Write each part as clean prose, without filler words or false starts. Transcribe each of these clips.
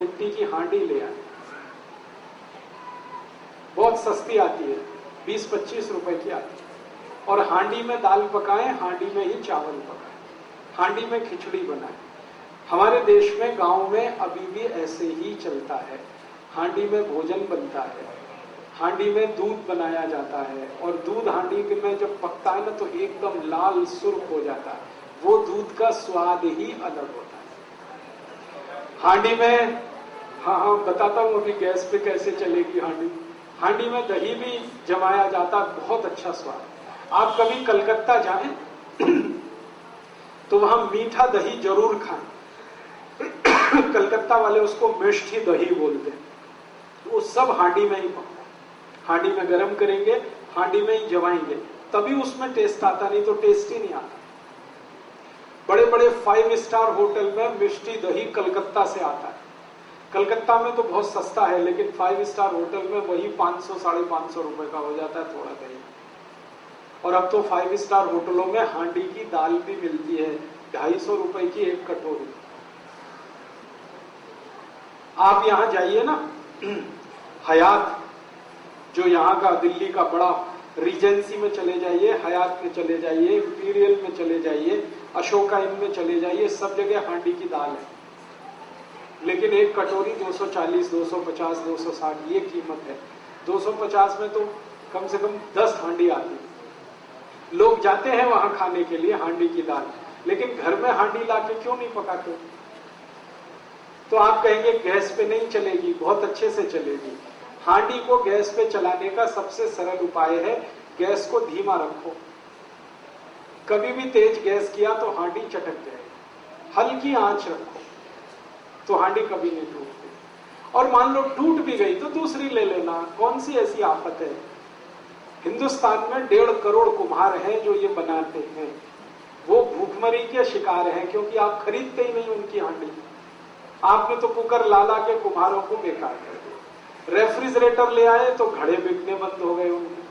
मिट्टी की हांडी ले आए, बहुत सस्ती आती है, 20-25 रुपए की आती है। और हांडी में दाल पकाएं, हांडी में ही चावल पकाएं, हांडी में खिचड़ी बनाएं। हमारे देश में गांव में अभी भी ऐसे ही चलता है। हांडी में भोजन बनता है, हांडी में दूध बनाया जाता है, और दूध हांडी में जब पकता है ना तो एकदम लाल सुर्ख हो जाता है। वो दूध का स्वाद ही अलग होता है। हांडी में हाँ बताता हूं अभी गैस पे कैसे चलेगी हांडी। हांडी में दही भी जमाया जाता है, बहुत अच्छा स्वाद। आप कभी कलकत्ता जाएं तो वहां मीठा दही जरूर खाएं। कलकत्ता वाले उसको मिष्ठी दही बोलते हैं। वो सब हांडी में ही पकता है, हांडी में गर्म करेंगे, हांडी में ही जमाएंगे, तभी उसमें टेस्ट आता, नहीं तो टेस्ट ही नहीं आता। बड़े बड़े 5 स्टार होटल में मिष्टी दही कलकत्ता से आता है। कलकत्ता में तो बहुत सस्ता है, लेकिन 5 स्टार होटल में वही 500-550 रुपए का हो जाता है थोड़ा दही। और अब तो 5 स्टार होटलों में हांडी की दाल भी मिलती है, 250 रुपए की एक कटोरी। आप यहां जाइए ना, हयात जो यहाँ का दिल्ली का बड़ा रीजेंसी में चले जाइए, हयात में चले जाइए, इंपीरियल में चले जाइए, अशोका इन में चले जाइए, सब जगह हांडी की दाल है। लेकिन एक कटोरी 240, 250, 260 ये कीमत है। 250 में तो कम से कम 10 हांडी आती है। लोग जाते हैं वहां खाने के लिए हांडी की दाल, लेकिन घर में हांडी लाके क्यों नहीं पकाते? तो आप कहेंगे गैस पे नहीं चलेगी, बहुत अच्छे से चलेगी। हांडी को गैस पे चलाने का सबसे सरल उपाय है, गैस को धीमा रखो। कभी भी तेज गैस किया तो हांडी चटक जाएगी। हल्की आंच रखो तो हांडी कभी नहीं टूटती। और मान लो टूट भी गई तो दूसरी ले लेना, कौन सी ऐसी आफत है। हिंदुस्तान में 1.5 करोड़ कुम्हार हैं जो ये बनाते हैं। वो भूखमरी के शिकार हैं, क्योंकि आप खरीदते ही नहीं उनकी हांडी। आपने तो कुकर ला ला के कुम्हारों को बेकार कर दिया। रेफ्रिजरेटर ले आए तो घड़े बिकने बंद हो गए उनके।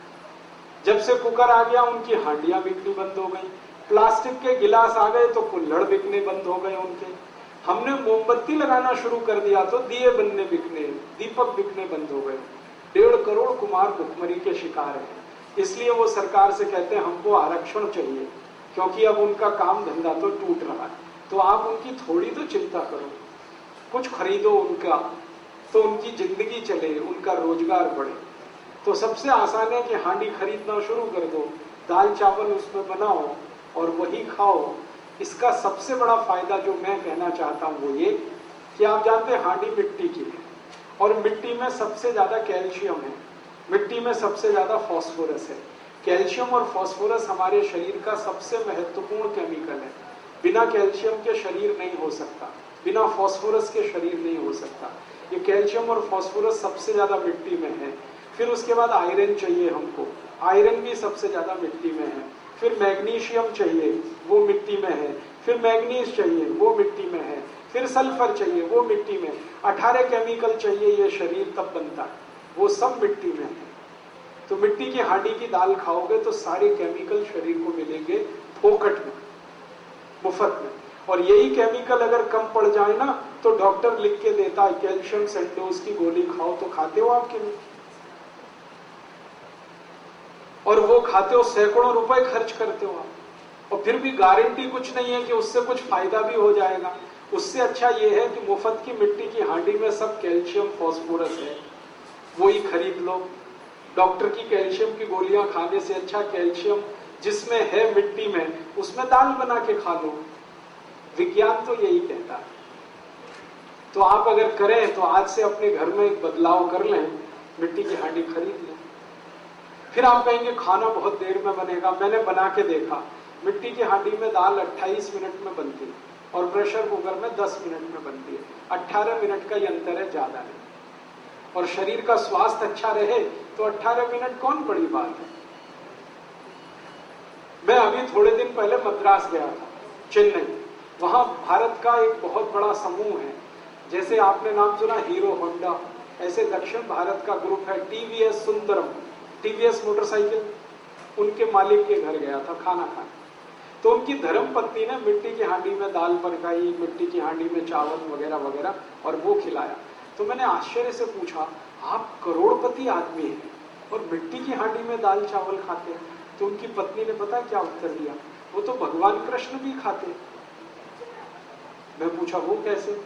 जब से कुकर आ गया उनकी हांडियां बिकनी बंद हो गई। प्लास्टिक के गिलास आ गए तो कुल्हड़ बिकने बंद हो गए उनके। हमने मोमबत्ती लगाना शुरू कर दिया तो दिए बनने बिकने, दीपक बिकने बंद हो गए। 1.5 करोड़ कुम्हार भुखमरी के शिकार हैं। इसलिए वो सरकार से कहते हैं हमको आरक्षण चाहिए, क्योंकि अब उनका काम धंधा तो टूट रहा है। तो आप उनकी थोड़ी तो चिंता करो, कुछ खरीदो उनका, तो उनकी जिंदगी चले, उनका रोजगार बढ़े। तो सबसे आसान है कि हांडी खरीदना शुरू कर दो, दाल चावल उसमें बनाओ और वही खाओ। इसका सबसे बड़ा फायदा जो मैं कहना चाहता हूं वो ये कि आप जानते हैं हांडी मिट्टी की है, और मिट्टी में सबसे ज्यादा कैल्शियम है, मिट्टी में सबसे ज्यादा फास्फोरस है। कैल्शियम और फास्फोरस हमारे शरीर का सबसे महत्वपूर्ण केमिकल है। बिना कैल्शियम के शरीर नहीं हो सकता, बिना फास्फोरस के शरीर नहीं हो सकता। ये कैल्शियम और फास्फोरस सबसे ज्यादा मिट्टी में है। फिर उसके बाद आयरन चाहिए हमको, आयरन भी सबसे ज्यादा मिट्टी में है। फिर मैग्नीशियम चाहिए, वो मिट्टी में है। फिर मैग्नीज चाहिए, वो मिट्टी में है। फिर सल्फर चाहिए, वो मिट्टी में। 18 केमिकल चाहिए, ये शरीर तब बनता है, वो सब मिट्टी में है। तो मिट्टी की हांडी की दाल खाओगे तो सारे केमिकल शरीर को मिलेंगे फोकट में, मुफ्त में। और यही केमिकल अगर कम पड़ जाए ना तो डॉक्टर लिख के देता है कैल्शियम सेंडोज की गोली खाओ, तो खाते हो आपके लिए? और वो खाते हो, सैकड़ों रुपए खर्च करते हो आप, और फिर भी गारंटी कुछ नहीं है कि उससे कुछ फायदा भी हो जाएगा। उससे अच्छा ये है कि मुफ्त की मिट्टी की हांडी में सब कैल्शियम फास्फोरस है, वही खरीद लो। डॉक्टर की कैल्शियम की गोलियां खाने से अच्छा कैल्शियम जिसमें है मिट्टी में, उसमें दाल बना के खा लो। विज्ञान तो यही कहता है। तो आप अगर करें तो आज से अपने घर में एक बदलाव कर लें, मिट्टी की हांडी खरीद लें। फिर आप कहेंगे खाना बहुत देर में बनेगा। मैंने बना के देखा, मिट्टी की हांडी में दाल 28 मिनट में बनती है और प्रेशर कुकर में 10 मिनट में बनती है। 18 मिनट का ही अंतर है, ज्यादा नहीं। और शरीर का स्वास्थ्य अच्छा रहे तो 18 मिनट कौन बड़ी बात है। मैं अभी थोड़े दिन पहले मद्रास गया था, चेन्नई। वहां भारत का एक बहुत बड़ा समूह है, जैसे आपने नाम सुना हीरो होंडा, ऐसे दक्षिण भारत का ग्रुप है। टीवीएस सुंदरम, टीवीएस मोटरसाइकिल, उनके मालिक के घर गया था खाना खाने। तो उनकी धर्म पत्नी ने मिट्टी की हांडी में दाल पकाई, मिट्टी की हांडी में चावल वगैरह वगैरह, और वो खिलाया। तो मैंने आश्चर्य से पूछा, आप करोड़पति आदमी हैं और मिट्टी की हांडी में दाल चावल खाते हैं? तो उनकी पत्नी ने पता क्या उत्तर दिया, वो तो भगवान कृष्ण भी खाते। मैं पूछा वो कैसे?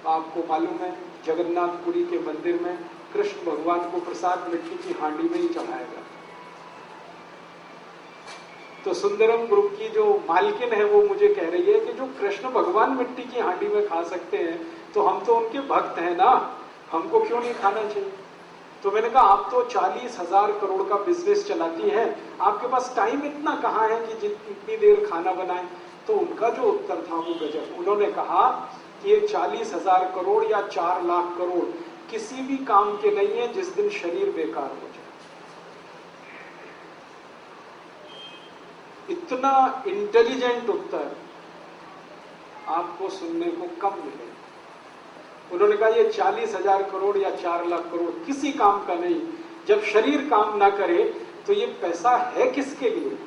आपको मालूम है जगन्नाथपुरी के मंदिर में कृष्ण भगवान को प्रसाद मिट्टी की हांडी में ही चढ़ाएगा। तो सुंदरम ग्रुप की जो मालकिन है वो मुझे कह रही है कि जो कृष्ण भगवान मिट्टी की हांडी में खा सकते हैं तो हम तो उनके भक्त हैं ना, हमको क्यों नहीं खाना चाहिए? तो मैंने कहा आप तो 40,000 करोड़ का बिजनेस चलाती है, आपके पास टाइम इतना कहाँ है कि इतनी देर खाना बनाए? तो उनका जो उत्तर था वो गजब। उन्होंने कहा कि ये 40,000 करोड़ या 4 लाख करोड़ किसी भी काम के नहीं है जिस दिन शरीर बेकार हो जाए। इतना इंटेलिजेंट उत्तर आपको सुनने को कम मिलेगा। उन्होंने कहा ये 40,000 करोड़ या 4 लाख करोड़ किसी काम का नहीं, जब शरीर काम ना करे तो ये पैसा है किसके लिए?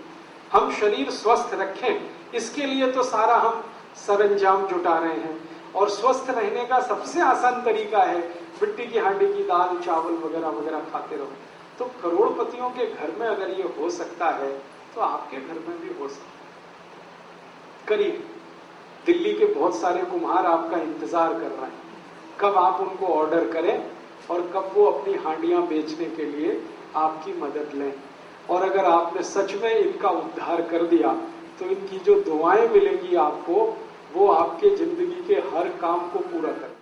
हम शरीर स्वस्थ रखें इसके लिए तो सारा हम सरंजाम जुटा रहे हैं, और स्वस्थ रहने का सबसे आसान तरीका है मिट्टी की हांडी की दाल चावल वगैरह वगैरह खाते रहो। तो करोड़पतियों के घर में अगर ये हो सकता है तो आपके घर में भी हो सकता है। करीब दिल्ली के बहुत सारे कुम्हार आपका इंतजार कर रहे हैं, कब आप उनको ऑर्डर करें और कब वो अपनी हांडियां बेचने के लिए आपकी मदद लें। और अगर आपने सच में इनका उद्धार कर दिया तो इनकी जो दुआएं मिलेंगी आपको, वो आपके जिंदगी के हर काम को पूरा कर